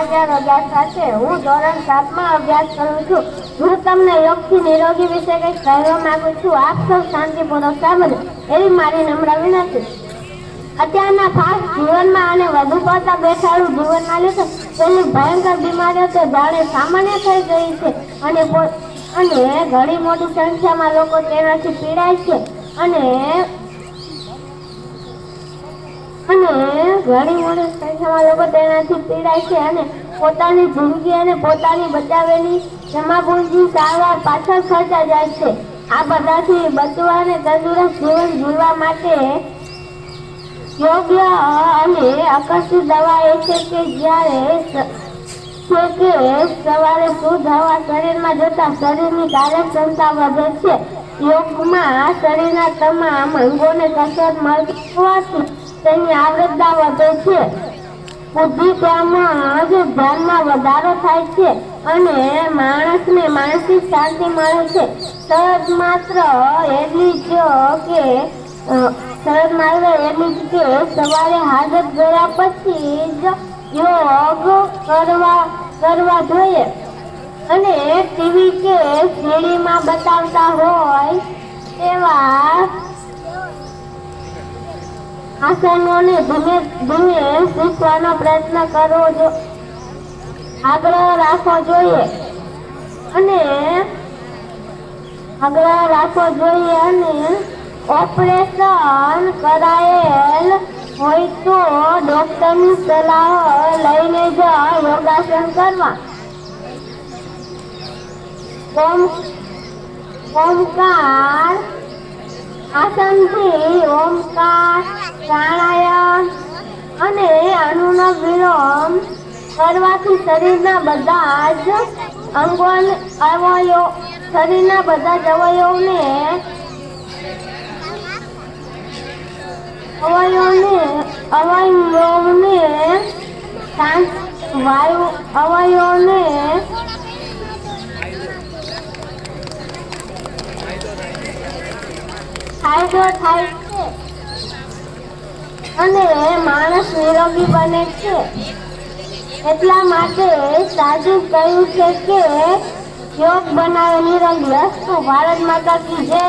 સમાચાર અભ્યાસ સાથે હું ધોરણ 7 માં અભ્યાસ કરું છું। હું તમને યોગથી નિરોગી વિશે કંઈક કહેવા માંગુ છું। આપ સૌ શાંતિપૂર્વક સાંભળો એવી મારી નમ્ર વિનંતી। અત્યારના ફાસ્ટ જીવનમાં અને વધુ પડતા બેઠાડું જીવનના લીધે પેલી ભયંકર બીમારીઓ તો જાણે સામાન્ય થઈ ગઈ છે અને ઘણી મોટી સંખ્યામાં લોકો તેનાથી પીડાય છે અને પોતાની જિંદગી અને પોતાની બચાવેલી જમાપુંજી સારવાર પાછળ ખર્ચા જાય છે। આ બધાથી બચવા અને તંદુરસ્ત જીવન જીવવા માટે યોગ્ય અને આકર્ષિત દવા એ છે કે સવારે શુદ્ધ હવા શરીરમાં જતા શરીરની કાર્યક્ષમતા વધે છે। યોગમાં શરીરના તમામ અંગોને કસરત મળતી હોવાથી તેની આવૃત્તા વધે છે। બુદ્ધિ ધ્યાનમાં વધારો થાય છે અને માણસને માનસિક શાંતિ મળે છે। શરત માત્ર એટલી જ કે સવારે હાજર ગયા પછી જ યોગ કરવા જોઈએ અને ટીવી કે સીડીમાં બતાવતા હોય તેવા આસનોને ધીમે ધીમે શીખવાનો પ્રયત્ન કરવો આગ્રહ રાખવો જોઈએ અને ઓપરેશન કરાયેલ હોય તો ડોક્ટરની સલાહ લઈને જ યોગાસન કરવા। ઓમકાર આસનથી ઓમકાર પ્રાણાયામ અને અનુલોમ વિલોમ કરવાથી શરીરના બધા જ અવયવોને ફાયદો થાય છે અને માણસ નિરોગી બને છે। એટલા માટે સાચું કહ્યું છે કે યોગ બનાવે નિરોગી। અસ્તુ। ભારત માતા કી જય।